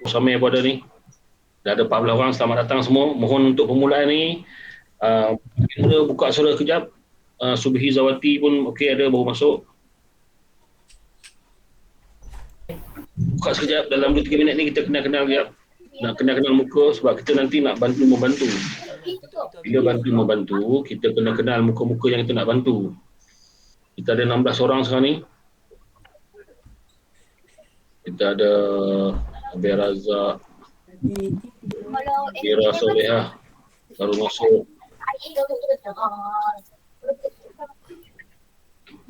Samir pun ada ni. Dah ada 14 orang, selamat datang semua. Mohon untuk permulaan ni kita buka suara kejap. Subhi Zawati pun okey, ada baru masuk. Buka sekejap, dalam 2-3 minit ni kita kenal-kenal sekejap. Nak kenal-kenal muka sebab kita nanti nak bantu membantu. Bila bantu membantu, kita kena kenal muka-muka yang kita nak bantu. Kita ada 16 orang sekarang ni. Kita ada Abi Razak, Mira Solehah baru masuk.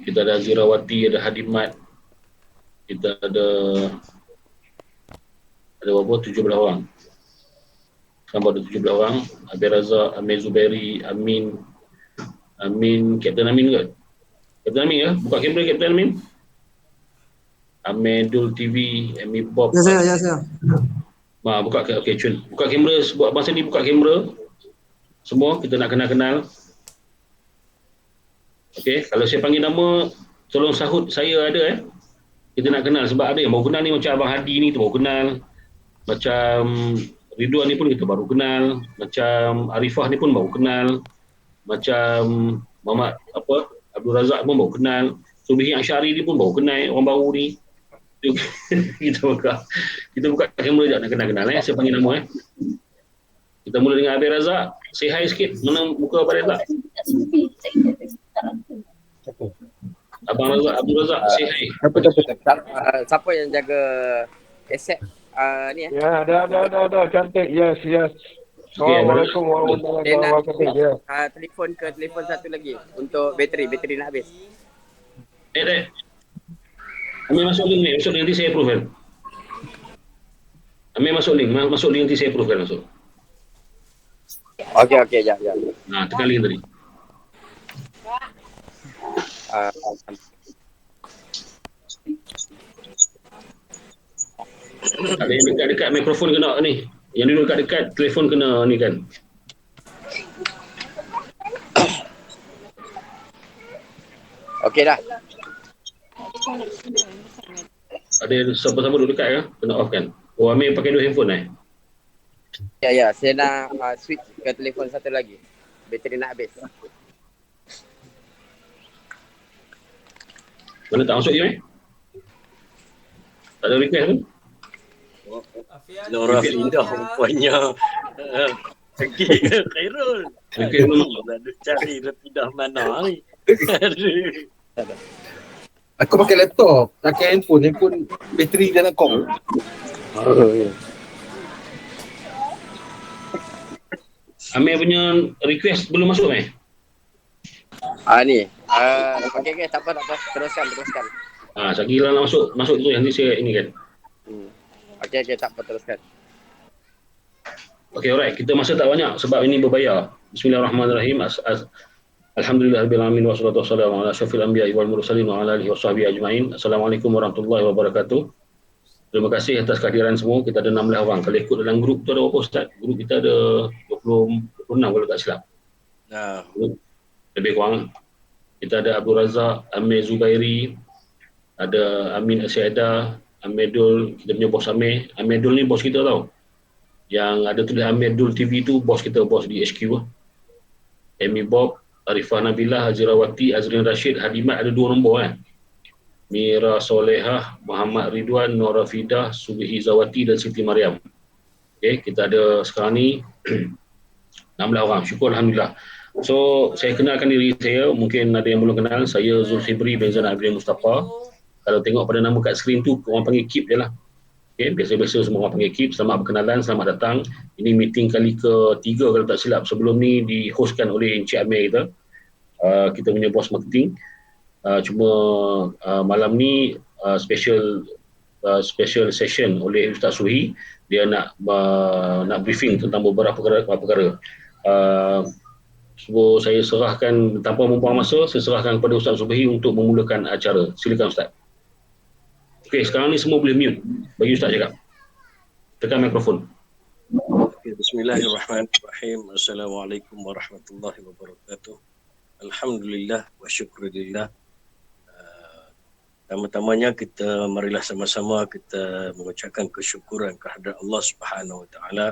Kita ada Zirawati, ada Hadimat. Kita ada berapa? 17 orang. Sekarang ada 17 orang. Abi Razak, Amir Zubairi, Amin, Kapten Amin ke? Kapten Amin ke? Buka kamera Kapten Amin. Amedul TV, Amy Bob. Ya, saya. Buka, okey, cun. Buka kamera, buat masa ni buka kamera. Semua kita nak kenal-kenal. Okey, kalau saya panggil nama, tolong sahut saya ada Kita nak kenal sebab ada yang baru kenal ni, macam Abang Hadi ni tu baru kenal. Macam Ridwan ni pun kita baru kenal. Macam Arifah ni pun baru kenal. Macam Muhammad Abdul Razak pun baru kenal. Subhi Asyari ni pun baru kenal, orang baru ni. kita buka kamera sekejap nak kenal-kenal Saya panggil nama Kita mula dengan Abi Razak. Say hi sikit. Mana muka Abang Razak? Abang Razak, Abdul Razak, say hi. Siapa yang jaga aset ni Ya, dah cantik. Yes. Assalamualaikum warahmatullahi wabarakatuh. Telefon satu lagi untuk bateri nak habis. Amir masuk link nanti saya approve kan. Amir masuk link nanti saya approve kan masuk. Okey, jap. Tekan link tadi. Ada yang dekat-dekat mikrofon kena ni. Yang duduk dekat-dekat telefon kena ni kan. Okey dah. Ada siapa-siapa duduk dekat ke? Kena off kan? Oh, Amir pakai 2 handphone Ya, saya nak switch ke telefon satu lagi. Bateri nak habis. Mana tak masuk je Tak ada request pun? Nora Fidah rupanya pergi ke Khairul. Lalu cari Rafidah mana ni. Aku pakai laptop, pakai handphone bateri dah nak kong. Amir punya request belum masuk Ni. Okey, tak apa. Teruskan. Syakila nak masuk tu nanti saya ini kan. Okey, tak apa, teruskan. Okey, alright. Kita masa tak banyak sebab ini berbayar. Bismillahirrahmanirrahim. Alhamdulillahirabbil alamin wassalatu wassalamu ala asyrafil anbiya'i wal mursalin wa ala alihi washabbihi ajmain. Assalamualaikum warahmatullahi wabarakatuh. Terima kasih atas kehadiran semua. Kita ada 16 orang. Kalau ikut dalam grup tu ada berapa Ustaz? Grup kita ada 26 kalau tak silap. Lebih kurang. Kita ada Abdul Razak, Amir Zubairi, ada Amin Asyada, Amedul, kita punya bos Amir. Amedul ni bos kita tau. Yang ada tulis Amedul TV tu bos kita, bos di HQ. Amy Bob, Arifah Nabilah, Hazirawati, Azrin Rashid, Hadimat ada 2 nombor Mira Solehah, Muhammad Ridwan, Nora Fidah, Subhi Zawati dan Siti Mariam. Okay, kita ada sekarang ni 16 orang. Syukur Alhamdulillah. So, saya kenalkan diri saya. Mungkin ada yang belum kenal. Saya Zulkifli bin Zainal Abidin Mustafa. Kalau tengok pada nama kat skrin tu, orang panggil Kip je lah. Okay, biasa-biasa semua orang panggil Kip. Selamat berkenalan, selamat datang. Ini meeting kali ke-3 kalau tak silap. Sebelum ni dihostkan oleh Encik Amir kita. Kita punya bos marketing. Cuma malam ni special session oleh Ustaz Suhi. Dia nak briefing tentang beberapa perkara. So, saya serahkan tanpa membuang masa, saya serahkan kepada Ustaz Subhi untuk memulakan acara. Silakan Ustaz. Okey, sekarang ni semua boleh mute. Bagi Ustaz cakap. Tekan mikrofon. Bismillahirrahmanirrahim. Assalamualaikum warahmatullahi wabarakatuh. Alhamdulillah wa syukurillah. Pertama-tamanya kita marilah sama-sama kita mengucapkan kesyukuran kehadrat Allah Subhanahu Wa Taala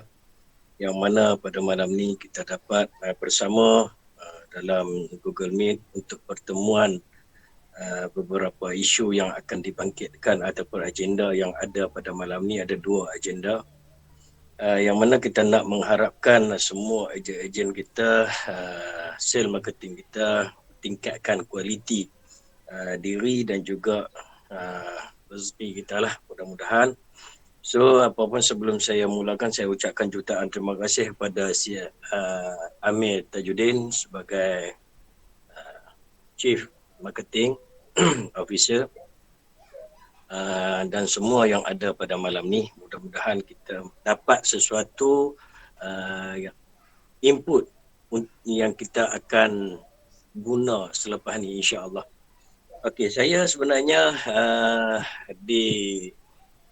yang mana pada malam ni kita dapat bersama dalam Google Meet untuk pertemuan beberapa isu yang akan dibangkitkan ataupun agenda yang ada pada malam ni. Ada 2 agenda yang mana kita nak mengharapkan semua ejen-ejen kita, sales marketing kita tingkatkan kualiti diri dan juga rezeki kita lah, mudah-mudahan. So apapun sebelum saya mulakan, saya ucapkan jutaan terima kasih kepada si Amir Tajuddin sebagai Chief Marketing Officer dan semua yang ada pada malam ni. Mudah-mudahan kita dapat sesuatu input yang kita akan guna selepas ni, insya-Allah. Okey, saya sebenarnya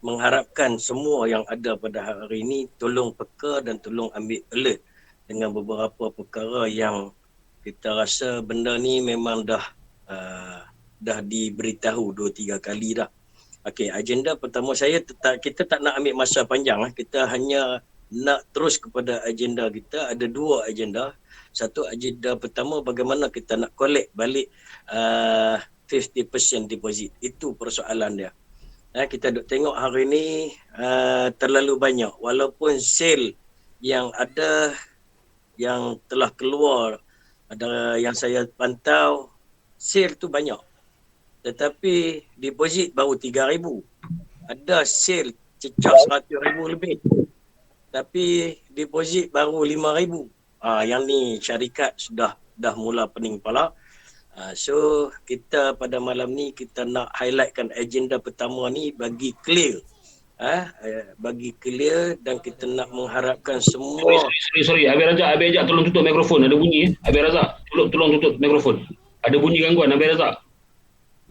mengharapkan semua yang ada pada hari ini tolong peka dan tolong ambil alert dengan beberapa perkara yang kita rasa benda ni memang dah diberitahu 2-3 kali dah. Okey, agenda pertama kita tak nak ambil masa panjang. Kita hanya nak terus kepada agenda kita. Ada 2 agenda. Satu agenda pertama, bagaimana kita nak collect balik 50% deposit. Itu persoalan dia. Kita duk tengok hari ni terlalu banyak. Walaupun sale yang ada, yang telah keluar, ada yang saya pantau, sale tu banyak. Tetapi deposit baru 3,000. Ada sale cecah 100,000 lebih. Tapi deposit baru 5,000. Yang ni syarikat dah mula pening kepala. So kita pada malam ni kita nak highlightkan agenda pertama ni bagi clear. Bagi clear dan kita nak mengharapkan semua. Sorry. Abang Razak tolong tutup mikrofon. Ada bunyi. Abang Razak tolong tutup mikrofon. Ada bunyi gangguan Abang Razak.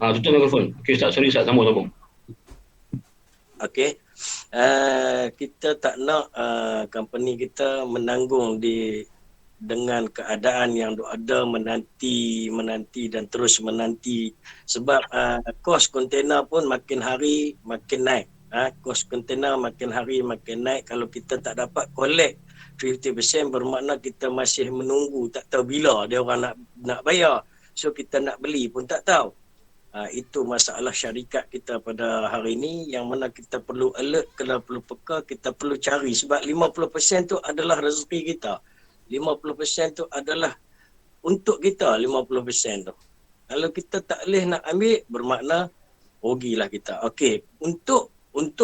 Tutup mikrofon. Okey Ustaz, sorry Ustaz, sambung. Okey. Kita tak nak company kita menanggung dengan keadaan yang ada menanti dan terus menanti. Sebab kos kontena pun makin hari makin naik. Kos kontena makin hari makin naik. Kalau kita tak dapat collect 50%, bermakna kita masih menunggu, tak tahu bila dia orang nak bayar. So kita nak beli pun tak tahu. Itu masalah syarikat kita pada hari ini yang mana kita perlu alert, kena perlu peka, kita perlu cari. Sebab 50% tu adalah rezeki kita. 50% tu adalah untuk kita, 50% tu. Kalau kita tak boleh nak ambil, bermakna rugilah kita. Okey, untuk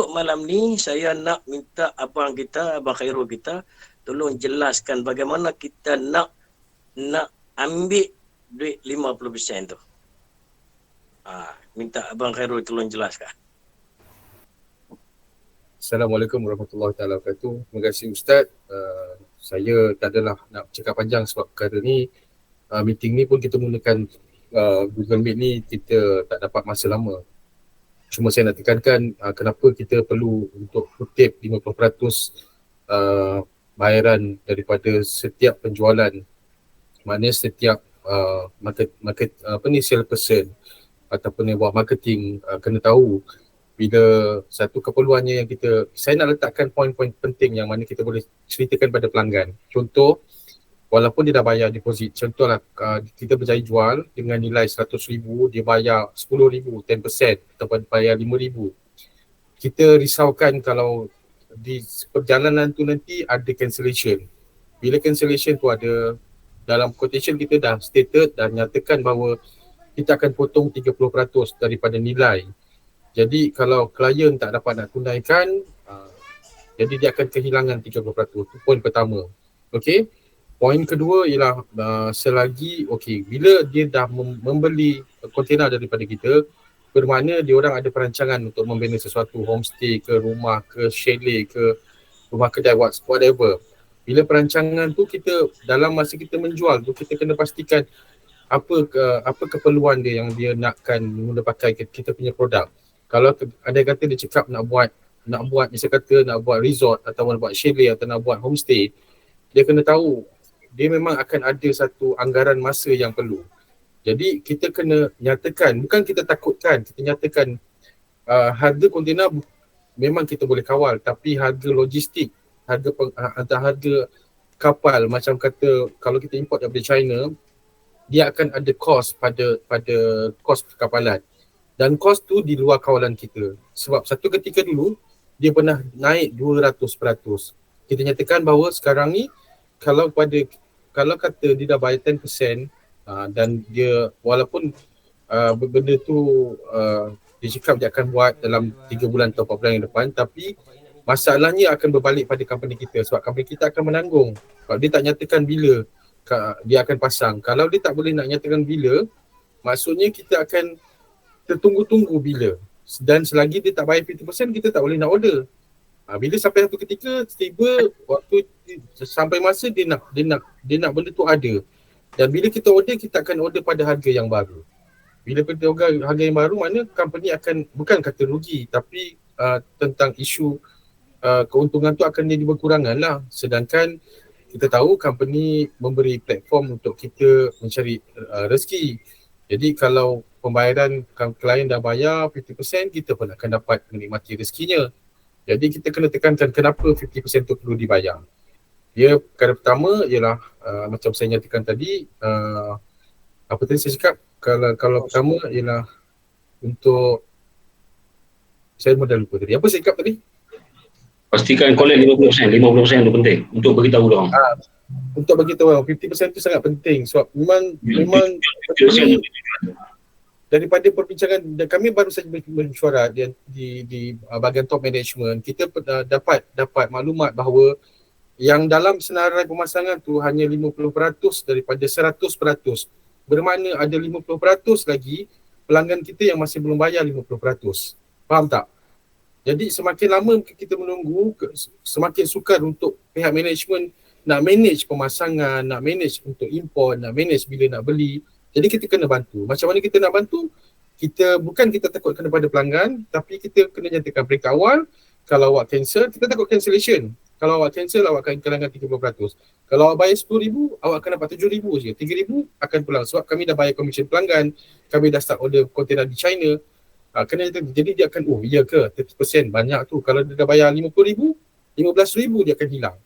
malam ni saya nak minta abang Khairul kita tolong jelaskan bagaimana kita nak ambil duit 50% tu. Minta abang Khairul tolong jelaskan. Assalamualaikum warahmatullahi wabarakatuh. Terima kasih Ustaz. Saya tak adalah nak cakap panjang sebab perkara ni. Meeting ni pun kita menggunakan Google Meet ni, kita tak dapat masa lama. Cuma saya nak tekankan kenapa kita perlu untuk kutip 50% bayaran daripada setiap penjualan. Maknanya setiap sales person ataupun yang buat marketing kena tahu bila satu keperluannya yang saya nak letakkan poin-poin penting yang mana kita boleh ceritakan pada pelanggan. Contoh, walaupun dia dah bayar deposit, contohlah kita berjaya jual dengan nilai 100,000, dia bayar 10,000, 10% ataupun bayar 5,000. Kita risaukan kalau di perjalanan tu nanti ada cancellation. Bila cancellation tu ada, dalam quotation kita dah stated dan nyatakan bahawa kita akan potong 30% daripada nilai. Jadi kalau klien tak dapat nak tunaikan, jadi dia akan kehilangan 30%. Itu poin pertama. Okey. Poin kedua ialah selagi bila dia dah membeli kontena daripada kita, bermakna dia orang ada perancangan untuk membina sesuatu, homestay ke, rumah ke, chalet ke, rumah kedai, whatever. Bila perancangan tu kita dalam masa kita menjual tu, kita kena pastikan apa keperluan dia yang dia nakkan guna pakai kita punya produk. Kalau ada kata dia cakap nak buat nak buat resort atau nak buat chalet atau nak buat homestay, dia kena tahu dia memang akan ada satu anggaran masa yang perlu. Jadi kita kena nyatakan, bukan kita takutkan, kita nyatakan harga kontena memang kita boleh kawal, tapi harga logistik, harga kapal, macam kata kalau kita import daripada China, dia akan ada cost pada kos perkapalan, dan kos tu di luar kawalan kita. Sebab satu ketika dulu dia pernah naik 200%. Kita nyatakan bahawa sekarang ni kalau kata dia dah bayar 10%, dan dia walaupun benda tu dia cakap dia akan buat dalam 3 bulan atau 4 bulan yang depan, tapi masalahnya akan berbalik pada company kita, sebab company kita akan menanggung. Kalau dia tak nyatakan bila dia akan pasang, kalau dia tak boleh nak nyatakan bila, maksudnya kita akan tertunggu-tunggu bila, dan selagi dia tak bayar 50%, kita tak boleh nak order. Bila sampai satu ketika tiba waktu sampai masa dia nak benda tu ada, dan bila kita order, kita akan order pada harga yang baru. Bila kita order harga yang baru, mana company akan bukan kata rugi, tapi tentang isu keuntungan tu akan jadi berkurangan lah. Sedangkan kita tahu company memberi platform untuk kita mencari rezeki. Jadi kalau pembayaran klien dah bayar 50%, kita pun akan dapat menikmati rezekinya. Jadi kita kena tekankan kenapa 50% tu perlu dibayar. Dia perkara pertama ialah macam saya nyatakan tadi, apa tadi saya cakap, kalau pertama ialah untuk, saya dah lupa tadi. Apa saya cakap tadi? Pastikan collect 50%. 50% tu penting untuk beritahu dia orang. Untuk beritahu orang 50% tu sangat penting, sebab memang 50% daripada perbincangan kami baru saja bersyuarat di bahagian top management, kita dapat maklumat bahawa yang dalam senarai pemasangan tu hanya 50% daripada 100%. Bermakna ada 50% lagi pelanggan kita yang masih belum bayar 50%. Faham tak? Jadi semakin lama kita menunggu, semakin sukar untuk pihak management nak manage pemasangan, nak manage untuk import, nak manage bila nak beli. Jadi kita kena bantu. Macam mana kita nak bantu? Bukan kita takut kepada pelanggan, tapi kita kena nyatakan peringkat awal, kalau awak cancel, kita takut cancellation. Kalau awak cancel, awak akan kehilangan 30%. Kalau awak bayar RM10,000, awak akan dapat RM7,000 je. RM3,000 akan pulang sebab kami dah bayar komisen pelanggan, kami dah start order kontena di China. Jadi dia akan, oh iya ke, 30% banyak tu. Kalau dia dah bayar RM50,000, RM15,000 dia akan hilang.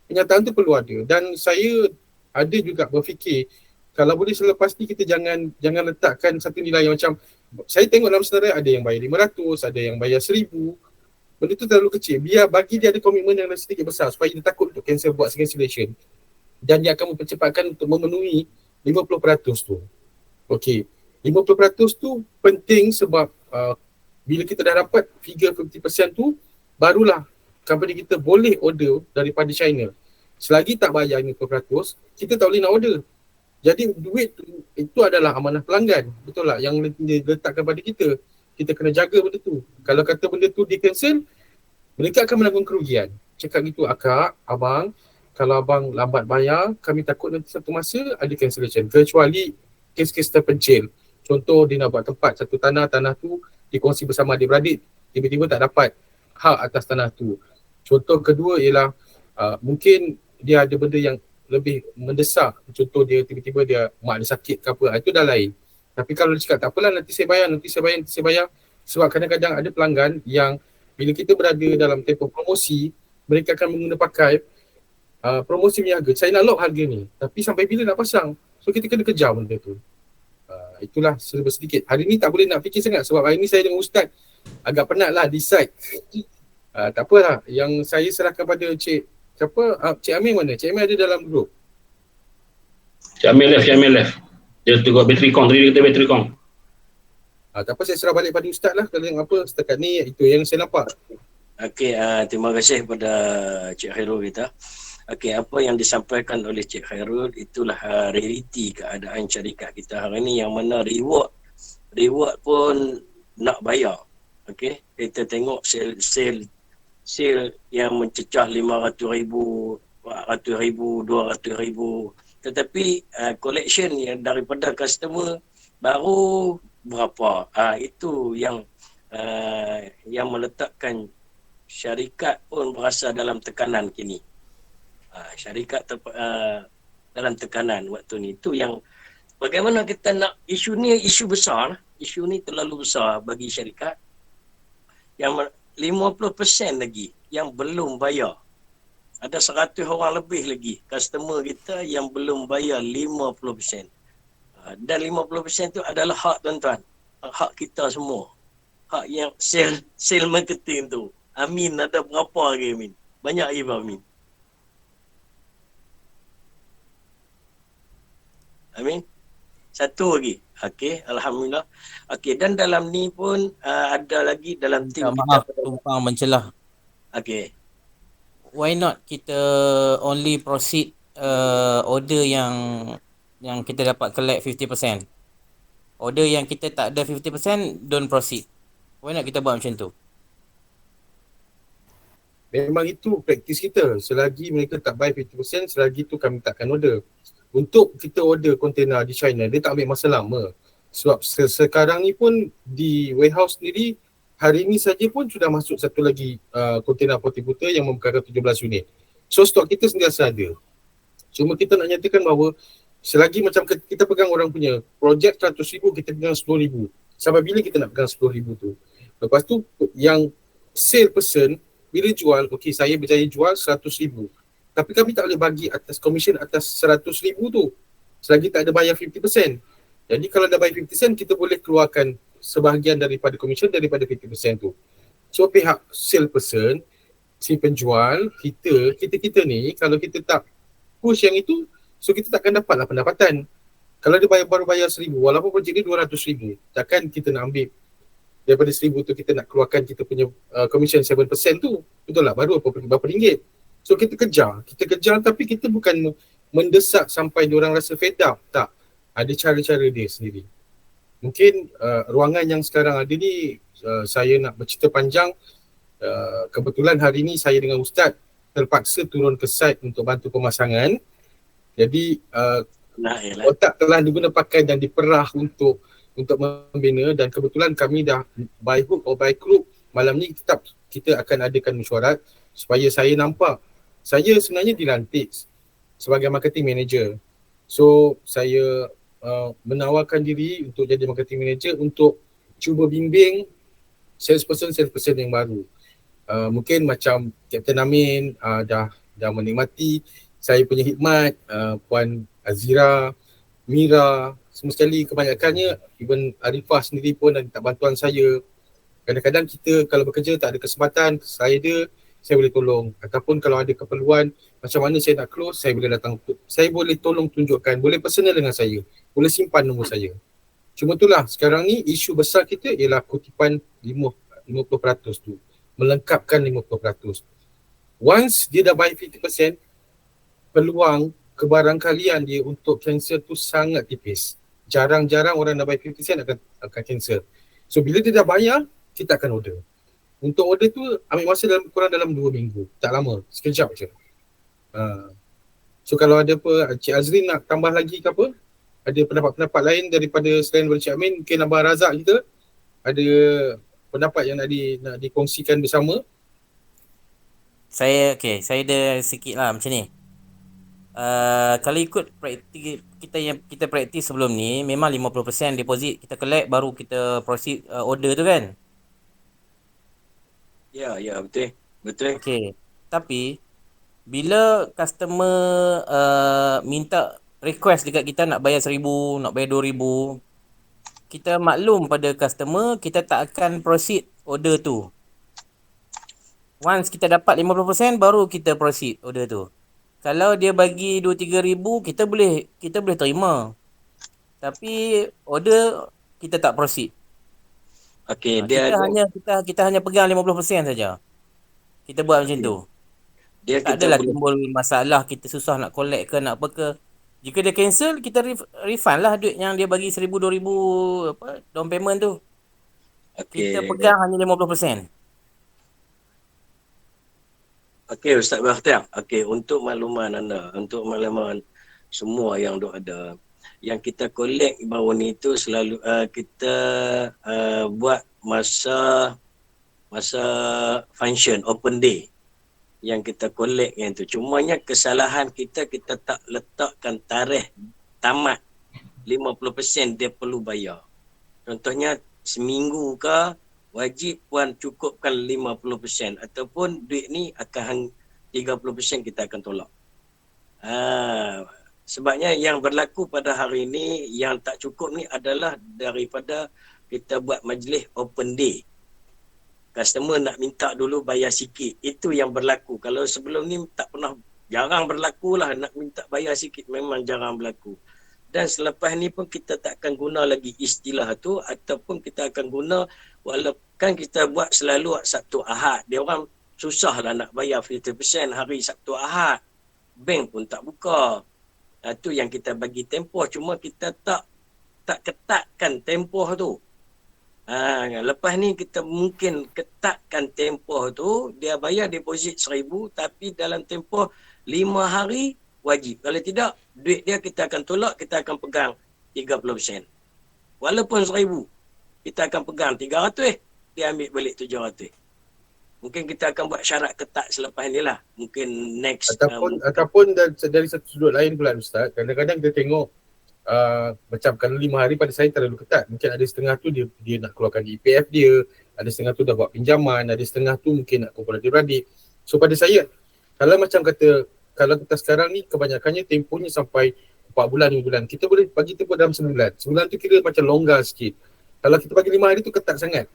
Kenyataan tu perlu ada. Dan saya ada juga berfikir, kalau boleh selepas ni kita jangan letakkan satu nilai yang macam, saya tengok dalam senarai ada yang bayar 500, ada yang bayar 1,000. Benda tu terlalu kecil. Biar bagi dia ada komitmen yang sedikit besar supaya dia takut untuk cancel, buat cancellation. Dan dia akan mempercepatkan untuk memenuhi 50% tu. Okey. 50% tu penting sebab bila kita dah dapat figure 50% tu, barulah company kita boleh order daripada China. Selagi tak bayar 50%, kita tak boleh nak order. Jadi duit tu, itu adalah amanah pelanggan. Betul tak? Yang diletakkan pada kita. Kita kena jaga benda tu. Kalau kata benda tu di-cancel, mereka akan menanggung kerugian. Cakap gitu, akak, abang, kalau abang lambat bayar, kami takut nanti satu masa ada cancellation. Kecuali kes-kes terpencil. Contoh dia nak buat tempat satu tanah tu dikongsi bersama adik-beradik, tiba-tiba tak dapat hak atas tanah tu. Contoh kedua ialah mungkin dia ada benda yang lebih mendesak. Contoh dia tiba-tiba dia mak dia sakit ke apa, itu dah lain. Tapi kalau dia cakap tak apalah, nanti saya bayar. Sebab kadang-kadang ada pelanggan yang bila kita berada dalam tempoh promosi, mereka akan menggunakan pakai promosi punya harga. Saya nak lock harga ni, tapi sampai bila nak pasang? So kita kena kejar benda tu. Itulah serba sedikit. Hari ni tak boleh nak fikir sangat sebab hari ni saya dengan Ustaz agak penat lah decide. Tak apalah, yang saya serahkan pada Cik Amir mana? Cik Amir ada dalam grup? Cik Amir left. Dia tengok bateri kong, tadi dia kata bateri kong. Tak apa, saya serah balik pada Ustaz lah. Kalau yang apa setakat ni, itu yang saya nampak. Okey, terima kasih kepada Cik Khairul kita. Okey, apa yang disampaikan oleh Cik Khairul itulah realiti keadaan syarikat kita hari ini, yang mana reward pun nak bayar. Okey, kita tengok sale yang mencecah 500,000, 400,000, 200,000, tetapi collection yang daripada customer baru berapa. Itu yang meletakkan syarikat pun berasa dalam tekanan kini. Syarikat dalam tekanan waktu ni. Itu yang bagaimana kita nak, isu ni isu besar, isu ni terlalu besar bagi syarikat. Yang 50% lagi yang belum bayar. Ada 100 orang lebih lagi customer kita yang belum bayar 50%. Dan 50% tu adalah hak tuan-tuan. Hak kita semua. Hak yang sale marketing tu. Amin ada berapa lagi Amin? Banyak lagi Amin. Amin. Satu lagi. Okey, alhamdulillah. Okey, dan dalam ni pun ada lagi dalam tim Maaf, kita. tumpang mencelah. Okey. Why not kita only proceed order yang kita dapat collect 50%. Order yang kita tak ada 50% don't proceed. Why not kita buat macam tu? Memang itu praktis kita. Selagi mereka tak buy 50%, selagi tu kami takkan order. Untuk kita order kontena di China, dia tak ambil masa lama. Sebab sekarang ni pun di warehouse sendiri, hari ni saja pun sudah masuk satu lagi kontena portable yang membukakan 17 unit. So stok kita sentiasa ada. Cuma kita nak nyatakan bahawa selagi macam kita pegang orang punya projek 100,000, kita pegang 10,000. Sampai bila kita nak pegang 10,000 tu? Lepas tu yang sale person bila jual, okey saya berjaya jual 100,000. Tapi kami tak boleh bagi atas komisen atas 100,000 tu. Selagi tak ada bayar 50%. Jadi kalau dah bayar 50%, kita boleh keluarkan sebahagian daripada komisen daripada 50% tu. So pihak sale person, si penjual, kita ni kalau kita tak push yang itu, so kita takkan dapatlah pendapatan. Kalau dia baru bayar 1,000, walaupun projek dia 200,000, takkan kita nak ambil daripada 1,000 tu kita nak keluarkan kita punya commission 7% tu. Betul lah, baru berapa ringgit. So kita kejar tapi kita bukan mendesak sampai diorang rasa fed up. Tak, ada cara-cara dia sendiri. Mungkin ruangan yang sekarang ada ni, saya nak bercerita panjang, kebetulan hari ni saya dengan Ustaz terpaksa turun ke site untuk bantu pemasangan. Jadi otak telah diguna pakai dan diperah untuk membina, dan kebetulan kami dah by hook or by crook malam ni kita akan adakan mesyuarat supaya saya nampak. Saya sebenarnya dilantik sebagai marketing manager. So saya menawarkan diri untuk jadi marketing manager untuk cuba bimbing salesperson yang baru. Mungkin macam Captain Amin dah menikmati saya punya khidmat, Puan Azira, Mira, semua sekali kebanyakannya, even Arifah sendiri pun ada minta bantuan saya. Kadang-kadang kita kalau bekerja tak ada kesempatan, saya boleh tolong. Ataupun kalau ada keperluan macam mana saya nak close, saya boleh datang, saya boleh tolong tunjukkan, boleh personal dengan saya, boleh simpan nombor saya. Cuma itulah, sekarang ni isu besar kita ialah kutipan 50% tu, melengkapkan 50%. Once dia dah buy 50%, peluang kebarangkalian dia untuk cancel tu sangat tipis. Jarang-jarang orang dah buy 50% akan cancel. So bila dia dah bayar, kita akan order. Untuk order tu ambil masa kurang dalam 2 minggu. Tak lama, sekejap je. So kalau ada apa, Cik Azrin nak tambah lagi ke apa? Ada pendapat-pendapat lain daripada selain daripada Cik Amin, mungkin Abang Razak kita ada pendapat yang nak dikongsikan bersama? Saya ada sikit lah macam ni. Kalau ikut praktik kita praktis sebelum ni, memang 50% deposit kita collect, baru kita proceed order tu kan. Ya, betul. Okay, tapi bila customer minta request dekat kita nak bayar 1,000, nak bayar 2,000, kita maklum pada customer, kita tak akan proceed order tu. Once kita dapat 50%, baru kita proceed order tu. Kalau dia bagi 2-3 ribu, kita boleh terima. Tapi order kita tak proceed. Okey, kita hanya pegang 50% saja. Kita buat macam tu. Tak adalah timbul masalah kita susah nak collect ke nak apa ke. Jika dia cancel, kita refund lah duit yang dia bagi 1,000, 2,000 apa down payment tu. Kita pegang hanya 50%. Okey, Ustaz Bakhtiar. Okey, untuk makluman anda, untuk makluman semua yang ada, yang kita collect baru ni tu selalu kita buat masa function open day yang kita collect yang tu. Cumanya kesalahan kita tak letakkan tarikh tamat 50% dia perlu bayar. Contohnya seminggu ke wajib puan cukupkan 50% ataupun duit ni akan 30% kita akan tolak. Sebabnya yang berlaku pada hari ini yang tak cukup ni adalah daripada kita buat majlis open day. Customer nak minta dulu bayar sikit. Itu yang berlaku. Kalau sebelum ni tak pernah, jarang berlaku lah nak minta bayar sikit. Memang jarang berlaku. Dan selepas ni pun kita tak akan guna lagi istilah tu ataupun kita akan guna walaupun kita buat selalu Sabtu Ahad. Dia orang susah lah nak bayar 50% hari Sabtu Ahad. Bank pun tak buka. Itu yang kita bagi tempoh. Cuma kita tak ketatkan tempoh tu. Lepas ni kita mungkin ketatkan tempoh tu. Dia bayar deposit 1,000 tapi dalam tempoh 5 hari wajib. Kalau tidak, duit dia kita akan tolak, kita akan pegang 30%. Walaupun 1,000, kita akan pegang 300, dia ambil balik 700. Mungkin kita akan buat syarat ketat selepas ni lah. Mungkin next. Ataupun dari satu sudut lain pula Ustaz, kadang-kadang kita tengok macam kalau 5 hari pada saya terlalu ketat. Mungkin ada setengah tu dia nak keluarkan EPF dia, ada setengah tu dah buat pinjaman, ada setengah tu mungkin nak kumpul adik-beradik. So pada saya, kalau macam kata kalau kita sekarang ni kebanyakannya tempohnya sampai 4 bulan, 5 bulan. Kita boleh bagi tempoh dalam sebulan. Sebulan tu kira macam longgar sikit. Kalau kita bagi 5 hari tu ketat sangat.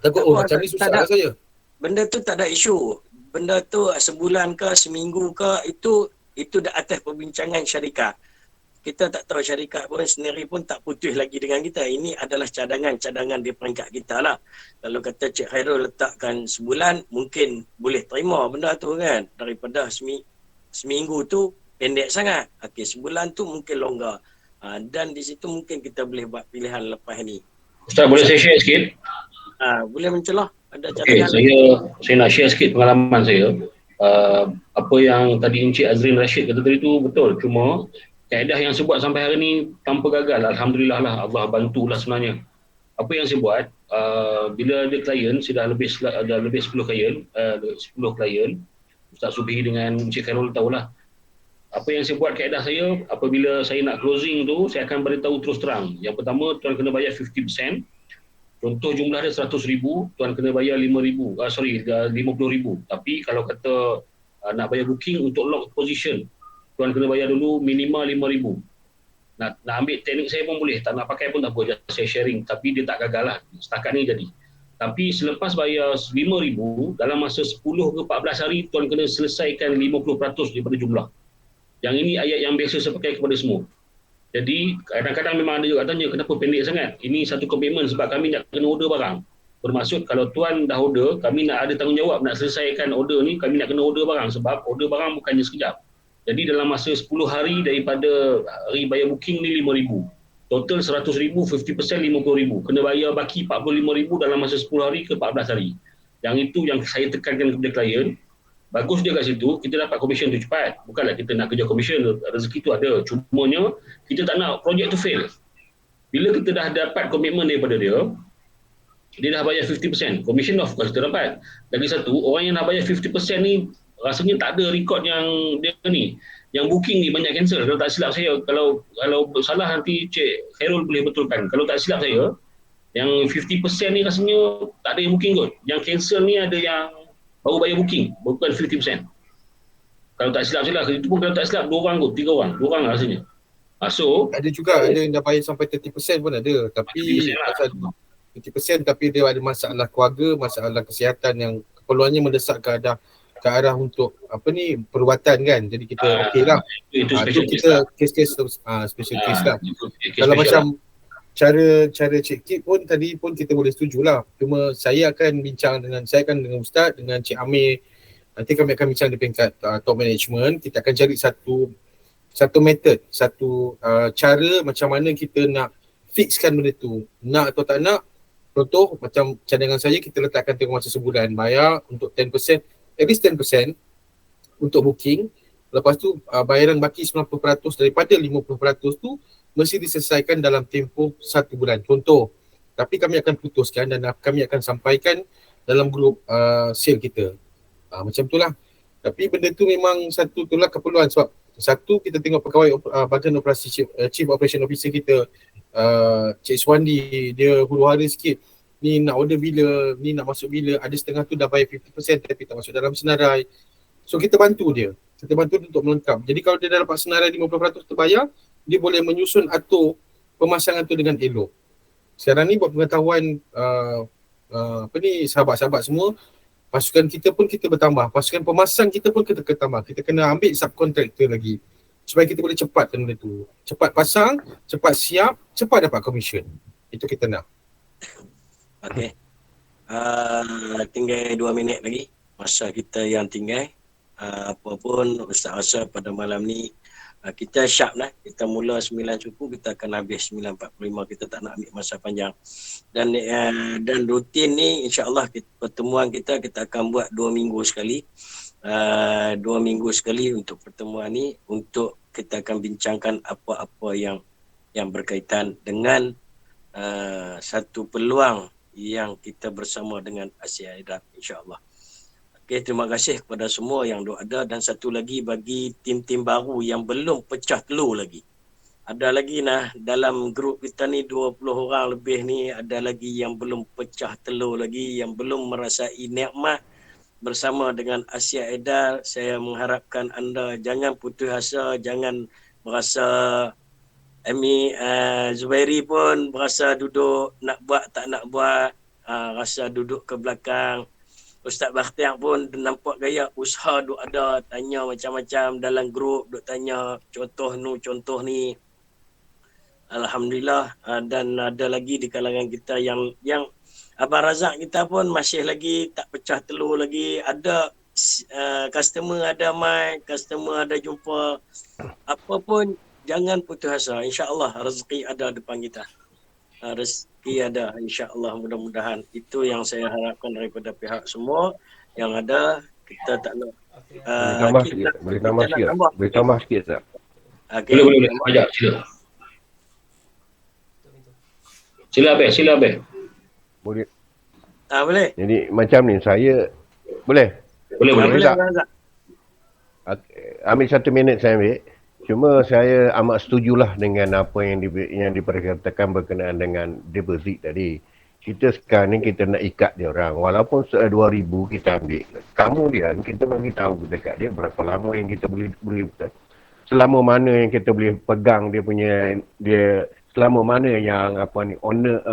Takut macam ni susah lah saya. Benda tu tak ada isu. Benda tu sebulan ke, seminggu ke, itu dah atas perbincangan syarikat. Kita tak tahu syarikat pun sendiri pun tak putus lagi dengan kita. Ini adalah cadangan di peringkat kita lah. Kalau kata Cik Khairul letakkan sebulan, mungkin boleh terima benda tu kan. Daripada seminggu tu pendek sangat. Okey, sebulan tu mungkin longgar. Dan di situ mungkin kita boleh buat pilihan lepas ni. Ustaz, boleh saya share sikit? Boleh mencelah. Ada Okey, cadangan. saya nak share sikit pengalaman saya. Apa yang tadi Encik Azrin Rashid kata tadi tu betul. Cuma kaedah yang saya buat sampai hari ni tanpa gagal. Alhamdulillah lah, Allah bantulah sebenarnya. Apa yang saya buat, bila ada klien, saya dah lebih 10 klien, Ustaz Subhi dengan Encik Khairul tahulah. Apa yang saya buat kaedah saya, apabila saya nak closing tu, saya akan beritahu terus terang. Yang pertama, tuan kena bayar 50%. Contoh jumlah dia 100,000, tuan kena bayar 50,000. Tapi kalau kata nak bayar booking untuk lock position, tuan kena bayar dulu minimal 5,000. Nak ambil teknik saya pun boleh, tak nak pakai pun tak apa, saya sharing. Tapi dia tak gagal lah, setakat ni jadi. Tapi selepas bayar 5,000, dalam masa 10 ke 14 hari, tuan kena selesaikan 50% daripada jumlah. Yang ini ayat yang biasa saya pakai kepada semua. Jadi kadang-kadang memang ada juga tanya, kenapa pendek sangat? Ini satu komitmen sebab kami nak kena order barang. Bermaksud kalau tuan dah order, kami nak ada tanggungjawab nak selesaikan order ni, kami nak kena order barang. Sebab order barang bukannya sekejap. Jadi dalam masa 10 hari daripada hari bayar booking ni 5,000. Total 100,000, 50% 50,000. Kena bayar baki 45,000 dalam masa 10 hari ke 14 hari. Yang itu yang saya tekankan kepada klien. Bagus dia kat situ, kita dapat komisen tu cepat. Bukanlah kita nak kerja komisen, rezeki tu ada. Cumanya, kita tak nak projek tu fail. Bila kita dah dapat komitmen daripada dia dah bayar 50%. Komisen of course kita dapat. Lagi satu, orang yang nak bayar 50% ni, rasanya tak ada rekod yang dia ni. Yang booking ni banyak cancel. Kalau tak silap saya, kalau salah nanti Cik Khairul boleh betulkan. Kalau tak silap saya, yang 50% ni rasanya tak ada yang booking kot. Yang cancel ni ada yang baru bayar booking, bukan 50%. Kalau tak silap saya lah, itu pun kalau tak silap 2 orang kot, 3 orang. 2 orang rasanya. So, ada juga ada yang dah bayar sampai 30% pun ada. Tapi 30% tapi dia ada masalah keluarga, masalah kesihatan yang keperluannya mendesak ke arah untuk perubatan kan. Jadi kita okeylah. Itu kita kes-kes special case lah. Kalau macam cara Cik Kip pun tadi pun kita boleh setujulah. Cuma saya akan bincang dengan Ustaz, dengan Cik Amir. Nanti kami akan bincang di peringkat top management. Kita akan cari satu method, satu cara macam mana kita nak fixkan benda tu. Nak atau tak nak. Contoh macam cadangan saya, kita letakkan tengok masa sebulan, bayar untuk 10%, at least 10% untuk booking. Lepas tu bayaran baki 90% daripada 50% tu mesti diselesaikan dalam tempoh 1 bulan. Contoh. Tapi kami akan putuskan dan kami akan sampaikan dalam grup sale kita. Macam itulah. Tapi benda tu memang satu itulah keperluan sebab Satu, kita tengok pegawai bahagian operasi Chief Operation Officer kita, Cik Swandi, dia huru hara sikit. Ni nak order bila, ni nak masuk bila, ada setengah tu dah bayar 50% tapi tak masuk dalam senarai. So kita bantu dia. Kita bantu dia untuk melengkap. Jadi kalau dia dah dapat senarai 50% terbayar, dia boleh menyusun atur pemasangan tu dengan elok. Sekarang ni buat pengetahuan sahabat-sahabat semua, pasukan kita pun kita bertambah, pasukan pemasang kita pun kita tambah. Kita kena ambil subkontraktor lagi supaya kita boleh cepatkan benda tu. Cepat pasang, cepat siap, cepat dapat komisen. Itu kita nak. Okey. Tinggal 2 minit lagi masa kita yang tinggal. Apa pun Ustaz rasa pada malam ni kita sharp lah. Kita mula 9 suku, kita akan habis 9.45. Kita tak nak ambil masa panjang. Dan rutin ni insya-Allah pertemuan kita akan buat 2 minggu sekali. 2 minggu sekali untuk pertemuan ni, untuk kita akan bincangkan apa-apa yang berkaitan dengan satu peluang yang kita bersama dengan Asia Edar, insya-Allah. Okey, terima kasih kepada semua yang ada, dan satu lagi bagi tim-tim baru yang belum pecah telur lagi. Ada lagi dalam grup kita ni 20 orang lebih ni, ada lagi yang belum pecah telur lagi, yang belum merasai nikmat bersama dengan Asia Edar. Saya mengharapkan anda jangan putus asa, jangan merasa Zubairi pun berasa duduk nak buat tak nak buat, rasa duduk ke belakang. Ustaz Bakhtiar pun nampak gaya usaha duk ada, tanya macam-macam dalam grup, duk tanya contoh ni. Alhamdulillah. Dan ada lagi di kalangan kita yang Abang Razak kita pun masih lagi tak pecah telur lagi. Ada customer ada mic, customer ada jumpa. Apa pun jangan putus asa. InsyaAllah rezeki ada depan kita. Rezeki ada, insya-Allah, mudah-mudahan. Itu yang saya harapkan daripada pihak semua yang ada. Kita tak nak boleh tambah sikit tak? Okay. Boleh. Ajak, sila Abel. Boleh. Boleh. Jadi macam ni, saya boleh. Boleh tak? Razak. Ambil 1 minit saya ambil. Cuma saya amat setujulah dengan apa yang diperkatakan berkenaan dengan deposit tadi. Kita sekarang ni kita nak ikat dia orang. Walaupun 2,000 kita ambil. Kemudian kita bagi tahu dekat dia berapa lama yang kita boleh selama mana yang kita boleh pegang dia punya, selama mana yang owner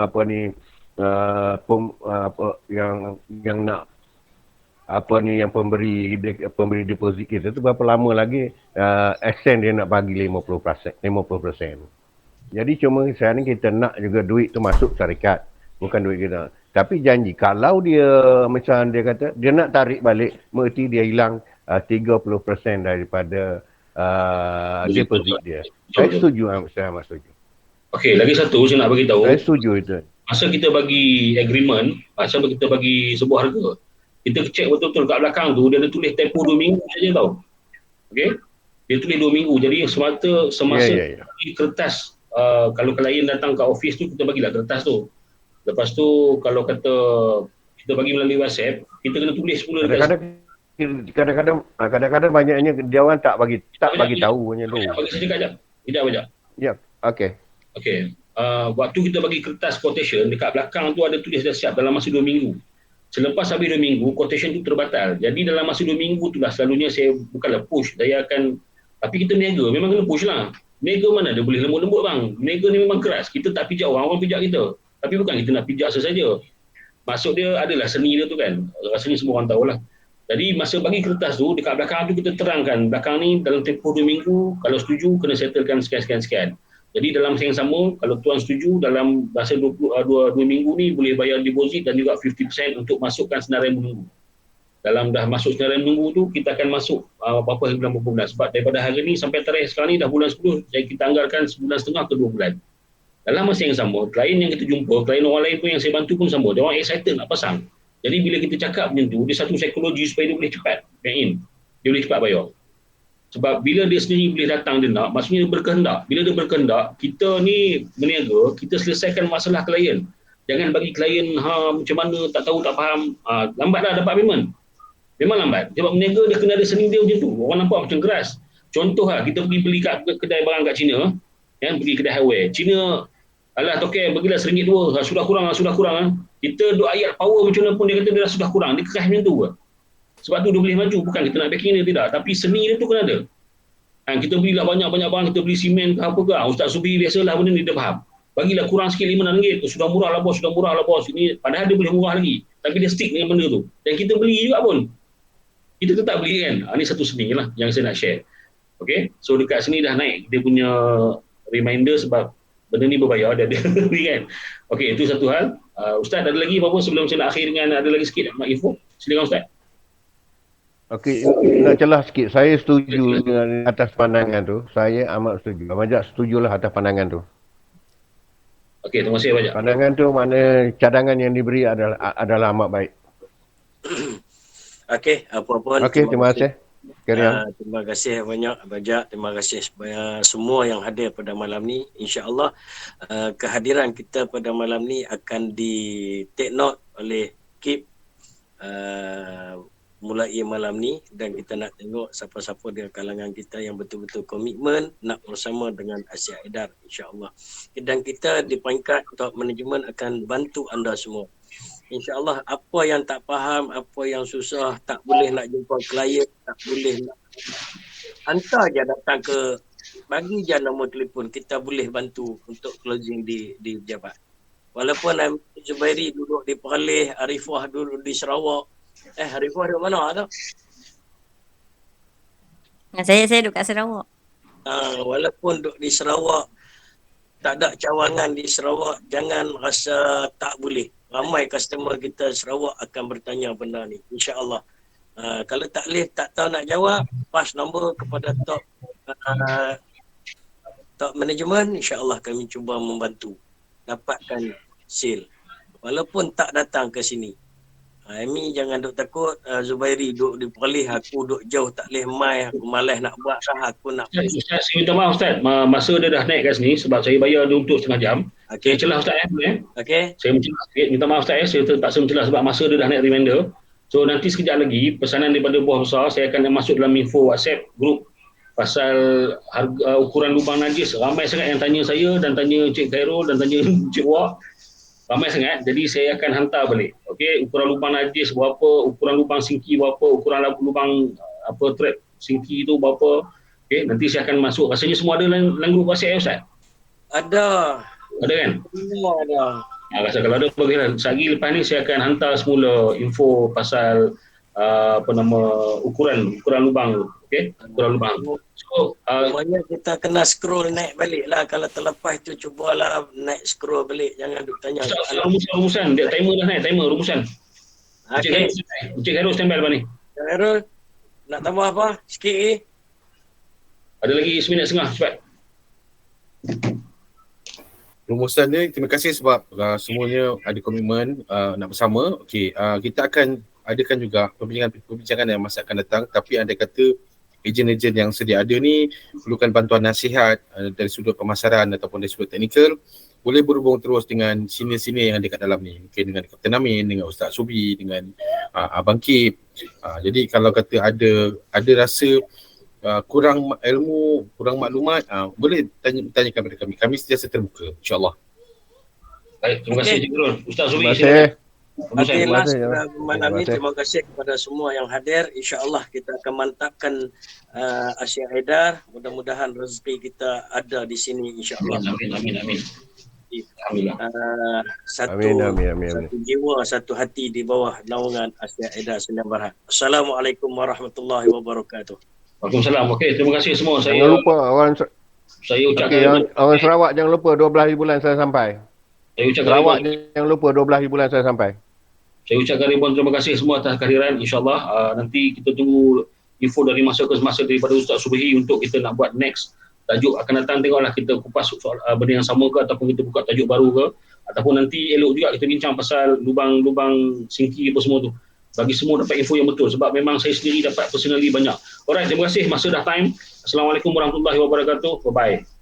yang nak yang pemberi deposit kita tu berapa lama lagi extend dia nak bagi 50%. Jadi cuma sekarang ni kita nak juga duit tu masuk syarikat, bukan duit kita. Tapi janji kalau dia macam dia kata dia nak tarik balik, berarti dia hilang 30% daripada deposit dia. Saya setuju, saya amat setuju. Okey, lagi satu saya nak bagi tahu. Saya setuju itu. Masa kita bagi agreement, masa kita bagi sebuah harga, kita cek betul-betul kat belakang tu, dia ada tulis tempoh 2 minggu saja tau. Okey? Dia tulis 2 minggu. Jadi semasa bagi kertas, kalau klien datang ke office tu, kita bagilah kertas tu. Lepas tu, kalau kata kita bagi melalui WhatsApp, kita kena tulis pula dekat Kadang-kadang banyaknya dia orang tak bagi tahu punya tu. Bagi saya sekejap. Tidak banyak. Ya, okey. Okey. Waktu kita bagi kertas quotation, dekat belakang tu ada tulis dah siap dalam masa 2 minggu. Selepas habis 2 minggu, quotation tu terbatal. Jadi dalam masa 2 minggu tu lah selalunya saya bukanlah push. Saya akan, tapi kita meniaga, memang kena push lah. Meniaga mana dia boleh lembut-lembut bang. Meniaga ni memang keras. Kita tak pijak orang pijak kita. Tapi bukan kita nak pijak sesaja. Maksud dia adalah seni dia tu kan. Seni semua orang tahulah. Jadi masa bagi kertas tu, dekat belakang tu kita terangkan. Belakang ni dalam tempoh 2 minggu, kalau setuju kena settlekan sekian. Jadi dalam masa yang sama, kalau tuan setuju, dalam masa 2 minggu ni boleh bayar deposit dan juga 50% untuk masukkan senarai menunggu. Dalam dah masuk senarai menunggu tu, kita akan masuk berapa bulan. Sebab daripada hari ni sampai tarikh sekarang ni dah bulan 10, kita anggarkan 1.5 ke 2 bulan. Dalam masa yang sama, klien yang kita jumpa, klien orang lain pun yang saya bantu pun sama. Dia orang excited nak pasang. Jadi bila kita cakap macam tu, dia satu psikologi supaya dia boleh cepat pay in. Dia boleh cepat bayar. Sebab bila dia sendiri boleh datang dia nak, maksudnya dia berkehendak. Bila dia berkehendak, kita ni meniaga, kita selesaikan masalah klien. Jangan bagi klien macam mana, tak tahu, tak faham. Lambat dah dapat payment. Memang lambat. Sebab meniaga dia kena ada seni dia macam tu. Orang nampak macam keras. Contoh lah, kita pergi beli kat kedai barang kat China, pergi kedai hardware. China, alah tokek bagilah RM1 2, sudah kurang. Kita duk ayat power macam mana pun dia kata dia dah sudah kurang, dia keras macam tu ke. Sebab tu dia boleh maju, bukan kita nak backing dia, tidak. Tapi seni dia tu kena ada. Kita belilah banyak-banyak barang, kita beli simen ke apa ke. Ustaz Subi biasalah benda ni dia faham. Bagilah kurang sikit RM5, sudah murah lah bos. Ini padahal dia boleh murah lagi. Tapi dia stick dengan benda tu. Dan kita beli juga pun. Kita tetap beli kan. Ini satu seni lah yang saya nak share. Okay. So dekat sini dah naik dia punya reminder sebab benda ni berbayar dia ni kan. Okay, itu satu hal. Ustaz ada lagi apa-apa sebelum saya nak akhir dengan ada lagi sikit nak info? Silakan Ustaz. Okey, nak celah sikit. Saya setuju dengan atas pandangan tu. Saya amat setuju. Abang Jack setujulah atas pandangan tu. Okey, terima kasih banyak. Pandangan tu mana cadangan yang diberi adalah amat baik. Okey, apa-apa. Okey, terima kasih. Terima kasih banyak Abang Jack. Terima kasih semua yang hadir pada malam ni. InsyaAllah kehadiran kita pada malam ni akan di take note oleh KIP mulai malam ni, dan kita nak tengok siapa-siapa di kalangan kita yang betul-betul komitmen nak bersama dengan Asia Haidar, insya-Allah. Dan kita di peringkat top management akan bantu anda semua. InsyaAllah apa yang tak faham, apa yang susah, tak boleh nak jumpa klien, tak boleh nak hantar je datang ke, bagi je nombor telefon, kita boleh bantu untuk closing di pejabat. Walaupun Zubairi duduk di Perlis, Arifah duduk di Sarawak. Arifah duduk mana tu? Saya duduk kat Sarawak. Walaupun duduk di Sarawak, tak ada cawangan di Sarawak, jangan rasa tak boleh. Ramai customer kita Sarawak akan bertanya benda ni, insya-Allah. Kalau tak boleh, tak tahu nak jawab, pass nombor kepada top management, insya-Allah kami cuba membantu dapatkan sale. Walaupun tak datang ke sini. Amy jangan duk takut, Zubairi duk di Perlis, aku duk jauh tak boleh mai, aku malas nak buat dah, aku nak Ustaz, saya minta maaf Ustaz, masa dia dah naik kat sini sebab saya bayar dia untuk setengah jam. Okay. Saya celah Ustaz Okay. Saya mencelah sikit, minta maaf Ustaz saya terpaksa mencelah sebab masa dia dah naik reminder. So nanti sekejap lagi pesanan daripada buah besar saya akan masuk dalam info WhatsApp group pasal harga ukuran lubang najis. Ramai sangat yang tanya saya dan tanya Cik Khairul dan tanya Cik Wah. Ramai sangat, jadi saya akan hantar balik. Okey, ukuran lubang najis berapa, ukuran lubang sinki berapa, ukuran lubang trap sinki tu berapa. Okey, nanti saya akan masuk. Rasanya semua ada dalam grup WhatsApp Ustaz? Ada. Ada kan? Semua ada. Rasa kalau ada bagilah. Sehari lepas ni saya akan hantar semula info pasal ukuran lubang tu. Okey, ukuran lubang. So, semuanya kita kena scroll naik balik lah. Kalau terlepas tu cubalah naik scroll balik. Jangan duk tanya. Rumusan. Dia timer dah naik, rumusan. Okay. Encik Khairul standby lepas ni. Encik Khairul, nak tambah apa? Sikit lagi. Ada lagi 1 minit setengah, cepat. Rumusan ni, terima kasih sebab semuanya ada komitmen nak bersama. Okey, kita akan adakan juga perbincangan yang masa akan datang, tapi andai kata ejen-ejen yang sedia ada ni perlukan bantuan nasihat dari sudut pemasaran ataupun dari sudut teknikal, boleh berhubung terus dengan senior-senior yang ada kat dalam ni. Mungkin dengan Kapten Amin, dengan Ustaz Subi, dengan Abang Kip. Jadi kalau kata ada rasa kurang ilmu, kurang maklumat, boleh tanyakan kepada kami. Kami sentiasa terbuka, insya-Allah. Baik, terima kasih Cik Nurul. Ustaz Subi, Terima kasih. Okay, malam ni terima kasih kepada semua yang hadir. InsyaAllah kita akan mantapkan Asia Haidar. Mudah-mudahan rezeki kita ada di sini, insyaAllah. Amin. Alhamdulillah. Satu jiwa, satu hati di bawah naungan Asia Haidar Sdn Bhd. Assalamualaikum warahmatullahi wabarakatuh. Waalaikumsalam. Okey, terima kasih semua. Jangan lupa saya ucapkan orang Sarawak jangan lupa 12 bulan saya sampai. Saya ucapkan Sarawak jangan lupa 12 bulan saya sampai. Saya ucapkan ribuan terima kasih semua atas kehadiran. InsyaAllah nanti kita tunggu info dari masa ke semasa daripada Ustaz Subihi untuk kita nak buat next tajuk akan datang. Tengoklah kita kupas soal benda yang sama ke ataupun kita buka tajuk baru ke, ataupun nanti elok juga kita bincang pasal lubang-lubang sinki apa semua tu. Bagi semua dapat info yang betul sebab memang saya sendiri dapat personally banyak. Alright, terima kasih. Masa dah time. Assalamualaikum warahmatullahi wabarakatuh. Bye-bye.